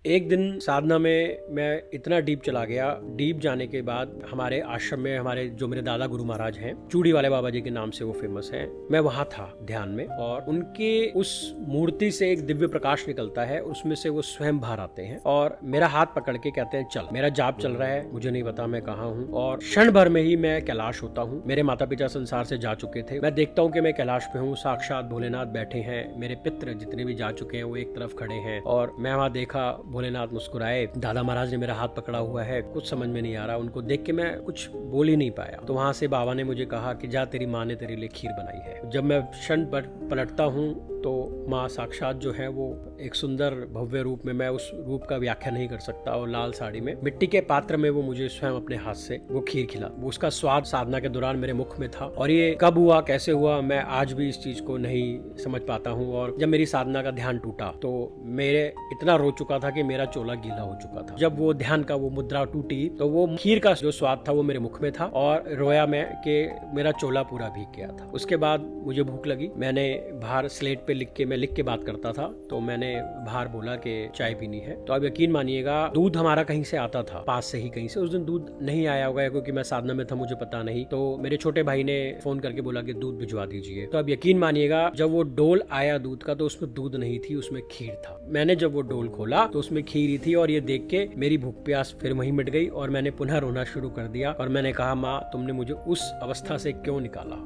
एक दिन साधना में मैं इतना डीप चला गया। डीप जाने के बाद हमारे आश्रम में हमारे जो मेरे दादा गुरु महाराज हैं, चूड़ी वाले बाबा जी के नाम से वो फेमस हैं, मैं वहां था ध्यान में, और उनके उस मूर्ति से एक दिव्य प्रकाश निकलता है, उसमें से वो स्वयं बाहर आते हैं और मेरा हाथ पकड़ के कहते हैं चल। मेरा जाप चल रहा है, मुझे नहीं पता मैं कहाँ हूँ, और क्षण भर में ही मैं कैलाश होता हूँ। मेरे माता पिता संसार से जा चुके थे, मैं देखता हूँ कि मैं कैलाश पे हूँ, साक्षात भोलेनाथ बैठे हैं, मेरे पितृ जितने भी जा चुके हैं वो एक तरफ खड़े हैं, और मैं वहां देखा भोलेनाथ मुस्कुराए, दादा महाराज ने मेरा हाथ पकड़ा हुआ है, कुछ समझ में नहीं आ रहा। उनको देख के मैं कुछ बोल ही नहीं पाया। तो वहां से बाबा ने मुझे कहा कि जा, तेरी माँ ने तेरे लिए खीर बनाई है। जब मैं क्षण पलटता हूँ तो माँ साक्षात जो है वो एक सुंदर भव्य रूप में, मैं उस रूप का व्याख्या नहीं कर सकता, और लाल साड़ी में मिट्टी के पात्र में वो मुझे स्वयं अपने हाथ से वो खीर खिला। उसका स्वाद साधना के दौरान मेरे मुख में था, और ये कब हुआ कैसे हुआ मैं आज भी इस चीज को नहीं समझ पाता हूँ। और जब मेरी साधना का ध्यान टूटा तो मेरे इतना रो चुका था कि मेरा चोला गीला हो चुका था। जब वो ध्यान का वो मुद्रा टूटी तो वो खीर का जो स्वाद था वो मेरे मुख में था, और रोया मैं कि मेरा चोला पूरा भीग गया था। उसके बाद मुझे भूख लगी, मैंने बाहर स्लेट पे मैं लिख के बात करता था, तो मैंने बाहर बोला कि चाय पीनी है। तो आप यकीन मानिएगा, दूध हमारा कहीं से आता था, पास से ही कहीं से। उस दिन दूध नहीं आया होगा क्योंकि मैं साधना में था, मुझे पता नहीं। तो मेरे छोटे भाई ने फोन करके बोला कि दूध भिजवा दीजिए। तो अब यकीन मानिएगा, जब वो डोल आया दूध का तो उसमें दूध नहीं थी, उसमें खीर था। मैंने जब वो डोल खोला तो उसमें खीर ही थी, और ये देख के मेरी भूख प्यास फिर वहीं मिट गई, और मैंने पुनः रोना शुरू कर दिया, और मैंने कहा, माँ तुमने मुझे उस अवस्था से क्यों निकाला।